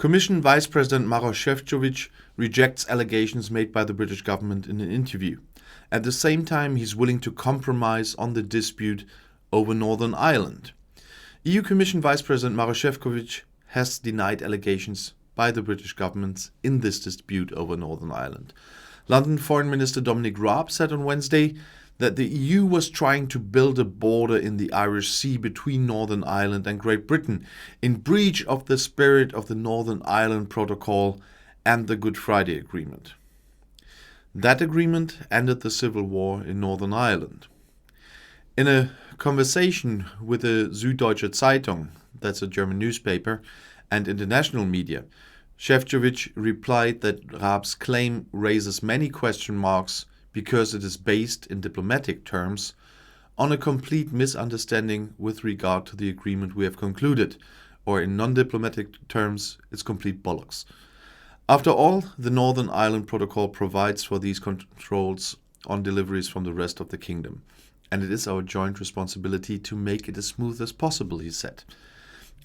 Commission Vice-President Maroš Šefčovič rejects allegations made by the British government in an interview. At the same time, he's willing to compromise on the dispute over Northern Ireland. EU Commission Vice-President Maroš Šefčovič has denied allegations by the British government in this dispute over Northern Ireland. London Foreign Minister Dominic Raab said on Wednesday that the EU was trying to build a border in the Irish Sea between Northern Ireland and Great Britain in breach of the spirit of the Northern Ireland Protocol and the Good Friday Agreement. That agreement ended the civil war in Northern Ireland. In a conversation with the Süddeutsche Zeitung, that's a German newspaper, and international media, Šefčovič replied that Raab's claim raises many question marks because it is based in diplomatic terms on a complete misunderstanding with regard to the agreement we have concluded, or in non-diplomatic terms, it's complete bollocks. After all, the Northern Ireland Protocol provides for these controls on deliveries from the rest of the kingdom, and it is our joint responsibility to make it as smooth as possible, he said.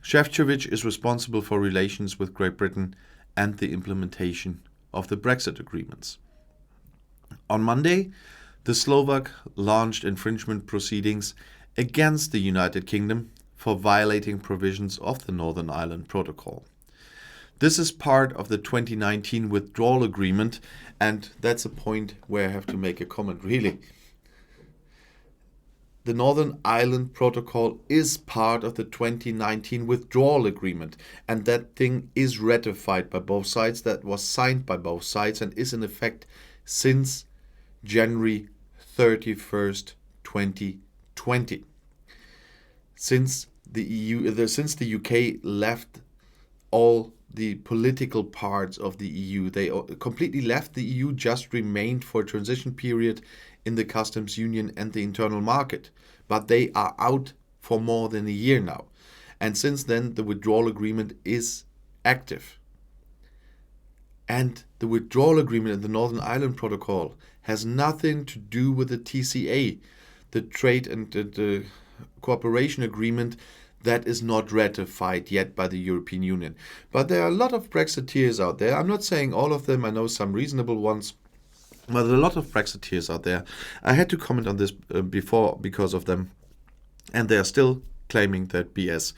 Šefčovič is responsible for relations with Great Britain and the implementation of the Brexit agreements. On Monday, the Slovak launched infringement proceedings against the United Kingdom for violating provisions of the Northern Ireland Protocol. This is part of the 2019 withdrawal agreement, and that's a point where I have to make a comment, really. The Northern Ireland Protocol is part of the 2019 withdrawal agreement, and that thing is ratified by both sides. That was signed by both sides and is in effect since January 31st, 2020. Since the UK left all the political parts of the EU, they completely left the EU, just remained for a transition period in the customs union and the internal market. But they are out for more than a year now. And since then, the withdrawal agreement is active. And the withdrawal agreement in the Northern Ireland Protocol has nothing to do with the TCA, the trade and the cooperation agreement that is not ratified yet by the European Union. But there are a lot of Brexiteers out there. I'm not saying all of them. I know some reasonable ones. But there are a lot of Brexiteers out there. I had to comment on this before because of them. And they are still claiming that BS.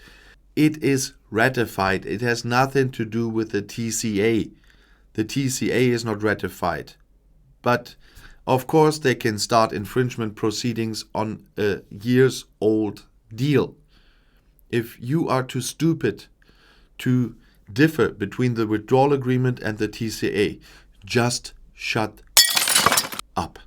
It is ratified. It has nothing to do with the TCA. The TCA is not ratified. But, of course, they can start infringement proceedings on a years-old deal. If you are too stupid to differ between the withdrawal agreement and the TCA, just shut up.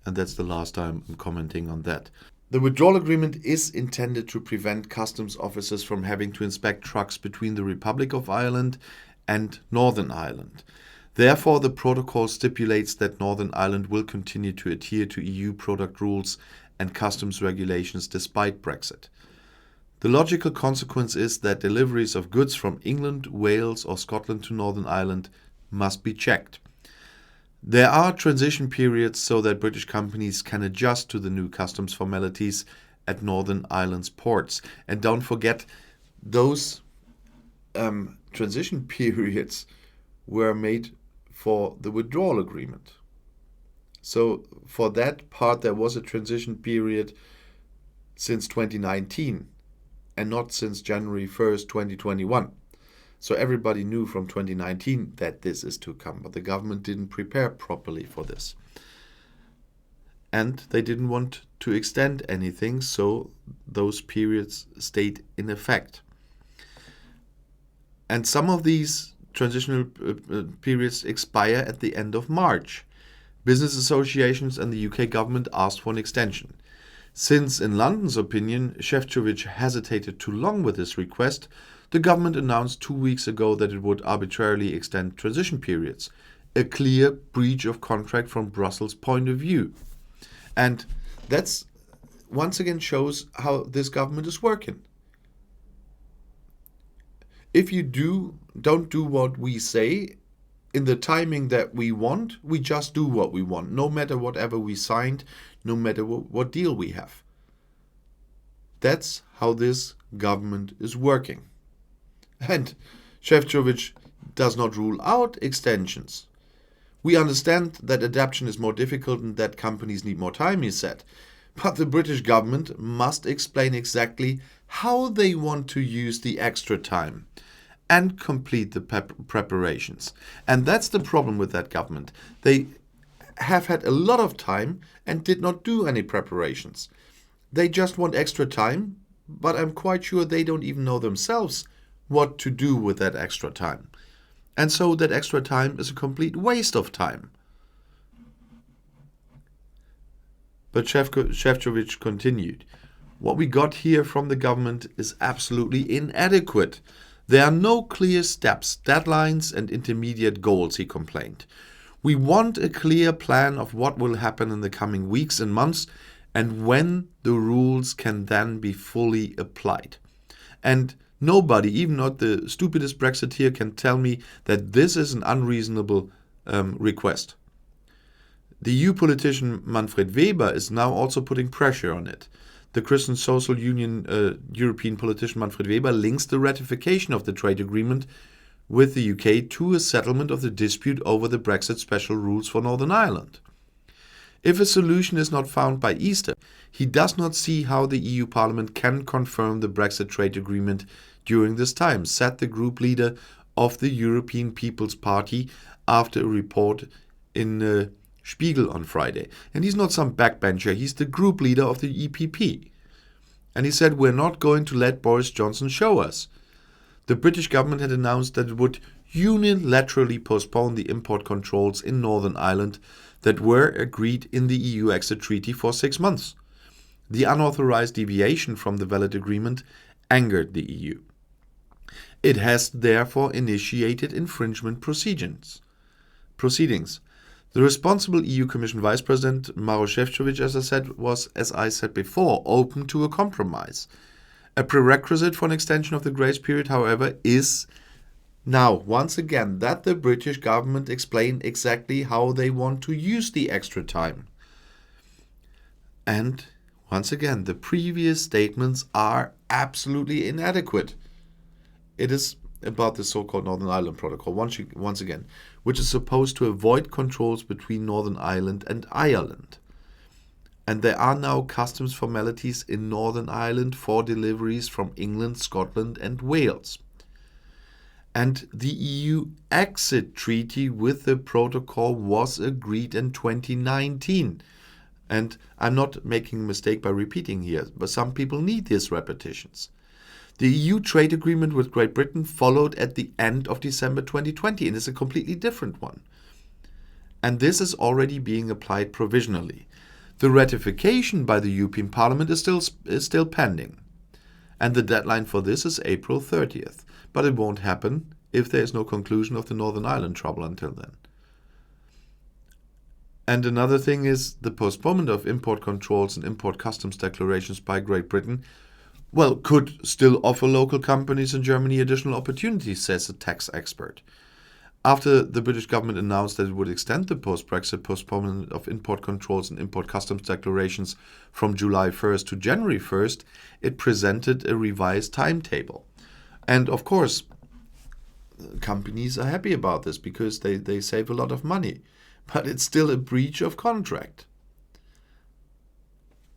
And that's the last time I'm commenting on that. The withdrawal agreement is intended to prevent customs officers from having to inspect trucks between the Republic of Ireland and Northern Ireland. Therefore, the protocol stipulates that Northern Ireland will continue to adhere to EU product rules and customs regulations despite Brexit. The logical consequence is that deliveries of goods from England, Wales or Scotland to Northern Ireland must be checked. There are transition periods so that British companies can adjust to the new customs formalities at Northern Ireland's ports. And don't forget, those transition periods were made for the withdrawal agreement. So for that part, there was a transition period since 2019 and not since January 1st, 2021. So everybody knew from 2019 that this is to come, but the government didn't prepare properly for this. And they didn't want to extend anything, so those periods stayed in effect. And some of these transitional periods expire at the end of March. Business associations and the UK government asked for an extension. Since, in London's opinion, Šefčovič hesitated too long with this request, the government announced 2 weeks ago that it would arbitrarily extend transition periods, a clear breach of contract from Brussels' point of view. And that's once again shows how this government is working. If you don't do what we say in the timing that we want, we just do what we want, no matter whatever we signed, no matter what deal we have. That's how this government is working. And Šefčovič does not rule out extensions. We understand that adaptation is more difficult and that companies need more time, he said. But the British government must explain exactly how they want to use the extra time and complete the preparations. And that's the problem with that government. They have had a lot of time and did not do any preparations. They just want extra time, but I'm quite sure they don't even know themselves what to do with that extra time. And so that extra time is a complete waste of time. But Šefčovič continued, what we got here from the government is absolutely inadequate. There are no clear steps, deadlines and intermediate goals, he complained. We want a clear plan of what will happen in the coming weeks and months and when the rules can then be fully applied. And nobody, even not the stupidest Brexiteer, can tell me that this is an unreasonable request. The EU politician Manfred Weber is now also putting pressure on it. The Christian Social Union European politician Manfred Weber links the ratification of the trade agreement with the UK to a settlement of the dispute over the Brexit special rules for Northern Ireland. If a solution is not found by Easter, he does not see how the EU Parliament can confirm the Brexit trade agreement during this time, said the group leader of the European People's Party after a report in Spiegel on Friday. And he's not some backbencher, he's the group leader of the EPP. And he said, we're not going to let Boris Johnson show us. The British government had announced that it would unilaterally postpone the import controls in Northern Ireland that were agreed in the EU exit treaty for 6 months. The unauthorized deviation from the valid agreement angered the EU. It has therefore initiated infringement proceedings. The responsible EU Commission Vice-President Maroš Šefčovič, as I said before, open to a compromise. A prerequisite for an extension of the grace period, however, is now, once again, that the British government explain exactly how they want to use the extra time. And, once again, the previous statements are absolutely inadequate. It is about the so-called Northern Ireland Protocol, once again, which is supposed to avoid controls between Northern Ireland and Ireland. And there are now customs formalities in Northern Ireland for deliveries from England, Scotland and Wales. And the EU exit treaty with the protocol was agreed in 2019. And I'm not making a mistake by repeating here, but some people need these repetitions. The EU trade agreement with Great Britain followed at the end of December 2020 and is a completely different one. And this is already being applied provisionally. The ratification by the European Parliament is still pending. And the deadline for this is April 30th. But it won't happen if there is no conclusion of the Northern Ireland trouble until then. And another thing is the postponement of import controls and import customs declarations by Great Britain could still offer local companies in Germany additional opportunities, says a tax expert. After the British government announced that it would extend the post-Brexit postponement of import controls and import customs declarations from July 1st to January 1st, it presented a revised timetable. And of course, companies are happy about this because they save a lot of money. But it's still a breach of contract.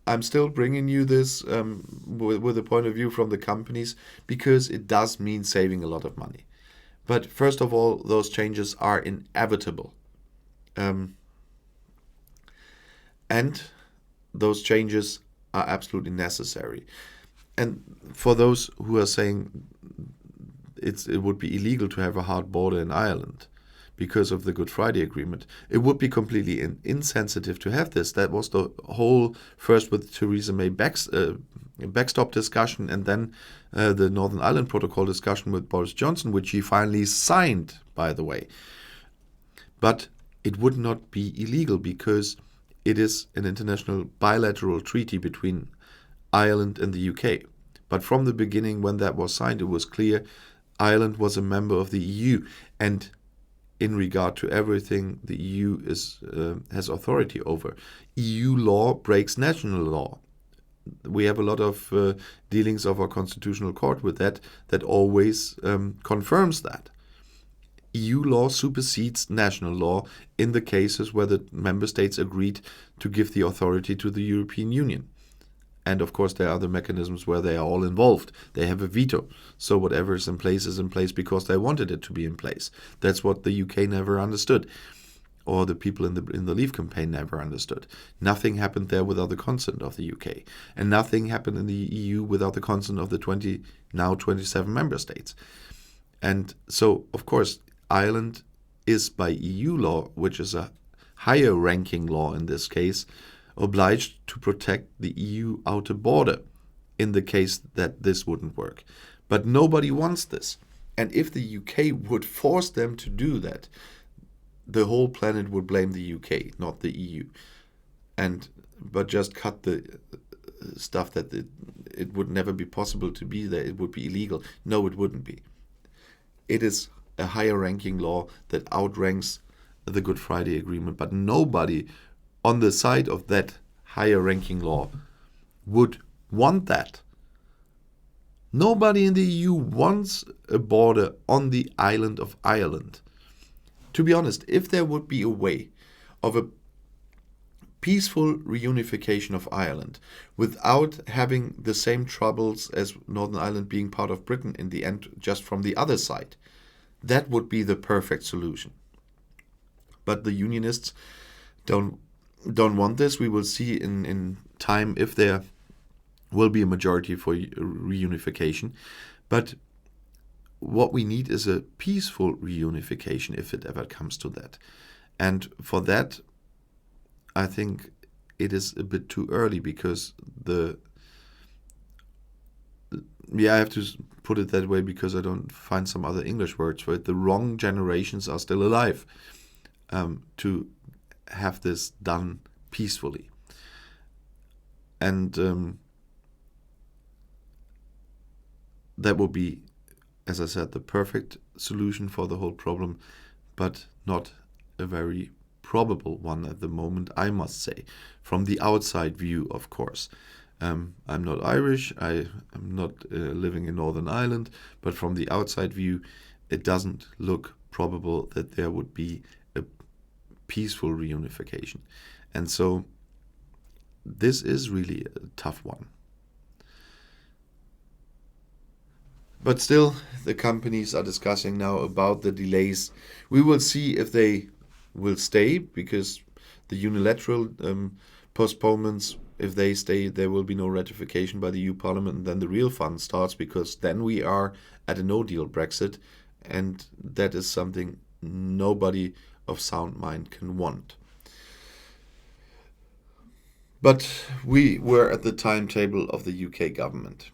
I'm still bringing you this with a point of view from the companies because it does mean saving a lot of money. But first of all, those changes are inevitable. And those changes are absolutely necessary. And for those who are saying it would be illegal to have a hard border in Ireland because of the Good Friday Agreement, it would be completely insensitive to have this. That was the whole, first with Theresa May backstop discussion and then the Northern Ireland Protocol discussion with Boris Johnson, which he finally signed, by the way. But it would not be illegal because it is an international bilateral treaty between Ireland and the UK. But from the beginning, when that was signed, it was clear Ireland was a member of the EU, and in regard to everything the EU has authority over. EU law breaks national law. we have a lot of dealings of our Constitutional Court with that always confirms that. EU law supersedes national law in the cases where the member states agreed to give the authority to the European Union. And of course, there are other mechanisms where they are all involved. They have a veto. So whatever is in place because they wanted it to be in place. That's what the UK never understood, or the people in the Leave campaign never understood. Nothing happened there without the consent of the UK, and nothing happened in the EU without the consent of the now 27 member states. And so, of course, Ireland is by EU law, which is a higher ranking law in this case, obliged to protect the EU outer border in the case that this wouldn't work. But nobody wants this. And if the UK would force them to do that, the whole planet would blame the UK, not the EU. But just cut the stuff that it would never be possible to be there. It would be illegal. No, it wouldn't be. It is a higher ranking law that outranks the Good Friday Agreement. But nobody on the side of that higher ranking law would want that. Nobody in the EU wants a border on the island of Ireland. To be honest, if there would be a way of a peaceful reunification of Ireland without having the same troubles as Northern Ireland being part of Britain in the end, just from the other side, that would be the perfect solution. But the Unionists don't want this. We will see in time if there will be a majority for reunification. But what we need is a peaceful reunification if it ever comes to that. And for that, I think it is a bit too early because I have to put it that way because I don't find some other English words for it. The wrong generations are still alive to have this done peacefully. And that would be, as I said, the perfect solution for the whole problem, but not a very probable one at the moment, I must say, from the outside view, of course. I'm not Irish, I am not living in Northern Ireland, but from the outside view, it doesn't look probable that there would be a peaceful reunification. And so this is really a tough one. But still, the companies are discussing now about the delays. We will see if they will stay, because the unilateral postponements, if they stay, there will be no ratification by the EU Parliament, and then the real fun starts, because then we are at a no-deal Brexit, and that is something nobody of sound mind can want. But we were at the timetable of the UK government.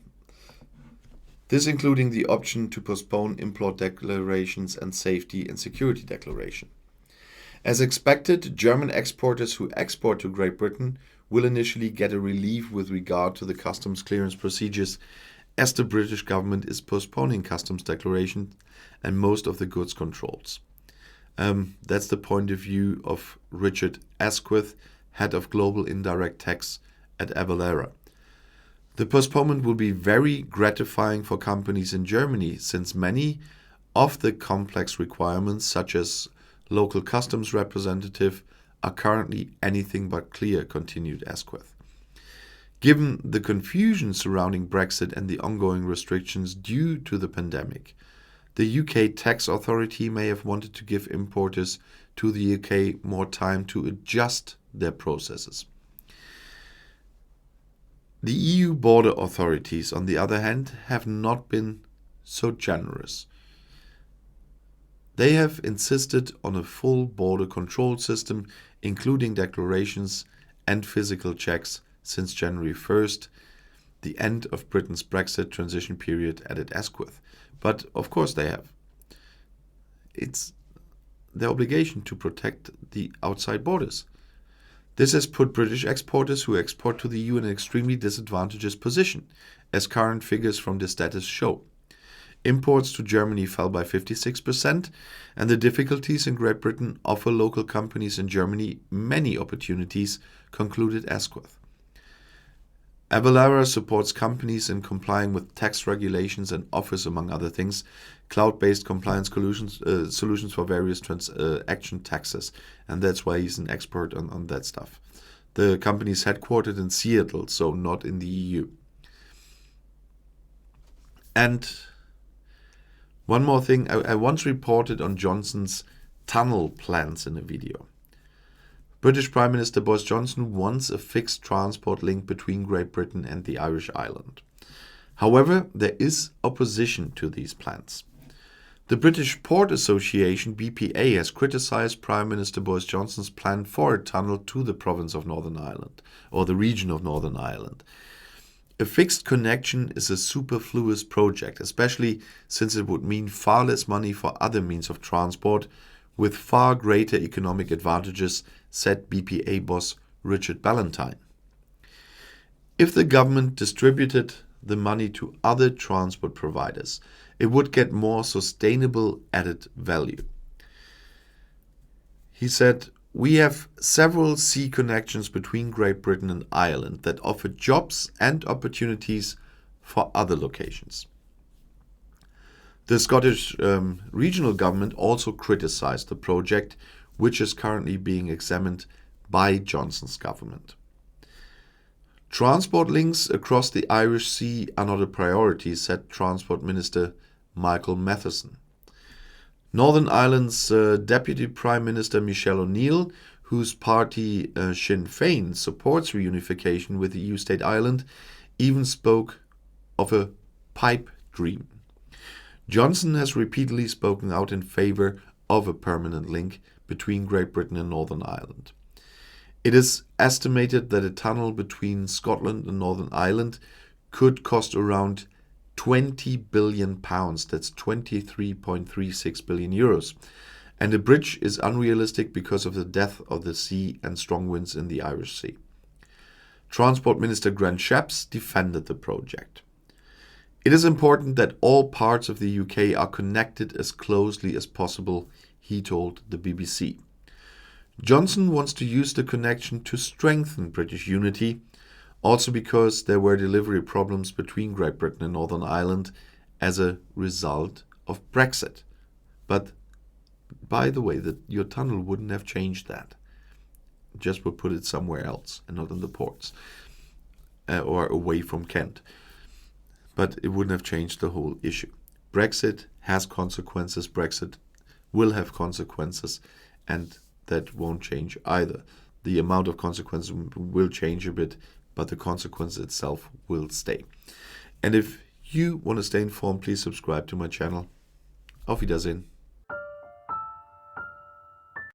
This including the option to postpone import declarations and safety and security declaration. As expected, German exporters who export to Great Britain will initially get a relief with regard to the customs clearance procedures, as the British government is postponing customs declarations and most of the goods controls. That's the point of view of Richard Asquith, head of Global Indirect Tax at Avalara. The postponement will be very gratifying for companies in Germany, since many of the complex requirements, such as local customs representative, are currently anything but clear, continued Asquith. Given the confusion surrounding Brexit and the ongoing restrictions due to the pandemic, the UK tax authority may have wanted to give importers to the UK more time to adjust their processes. The EU border authorities, on the other hand, have not been so generous. They have insisted on a full border control system, including declarations and physical checks, since January 1st, the end of Britain's Brexit transition period, added Asquith. But of course they have. It's their obligation to protect the outside borders. This has put British exporters who export to the EU in an extremely disadvantageous position, as current figures from the status show. Imports to Germany fell by 56%, and the difficulties in Great Britain offer local companies in Germany many opportunities, concluded Asquith. Avalara supports companies in complying with tax regulations and offers, among other things, cloud-based compliance solutions for various transaction taxes. And that's why he's an expert on that stuff. The company is headquartered in Seattle, so not in the EU. And one more thing, I once reported on Johnson's tunnel plans in a video. British Prime Minister Boris Johnson wants a fixed transport link between Great Britain and the Irish island. However, there is opposition to these plans. The British Port Association, BPA, has criticized Prime Minister Boris Johnson's plan for a tunnel to the province of Northern Ireland, or the region of Northern Ireland. A fixed connection is a superfluous project, especially since it would mean far less money for other means of transport, with far greater economic advantages, said BPA boss Richard Ballantyne. If the government distributed the money to other transport providers, it would get more sustainable added value. He said, "We have several sea connections between Great Britain and Ireland that offer jobs and opportunities for other locations." The Scottish regional government also criticized the project, which is currently being examined by Johnson's government. Transport links across the Irish Sea are not a priority, said Transport Minister Michael Matheson. Northern Ireland's Deputy Prime Minister Michelle O'Neill, whose party Sinn Féin supports reunification with the EU state Ireland, even spoke of a pipe dream. Johnson has repeatedly spoken out in favour of a permanent link between Great Britain and Northern Ireland. It is estimated that a tunnel between Scotland and Northern Ireland could cost around £20 billion, that's 23.36 billion euros. And a bridge is unrealistic because of the depth of the sea and strong winds in the Irish Sea. Transport Minister Grant Shapps defended the project. It is important that all parts of the UK are connected as closely as possible, he told the BBC. Johnson wants to use the connection to strengthen British unity, also because there were delivery problems between Great Britain and Northern Ireland as a result of Brexit. But, by the way, your tunnel wouldn't have changed that. Just would put it somewhere else and not in the ports or away from Kent. But it wouldn't have changed the whole issue. Brexit has consequences. Brexit will have consequences, and that won't change either. The amount of consequences will change a bit, but the consequence itself will stay. And if you want to stay informed, please subscribe to my channel. Auf Wiedersehen.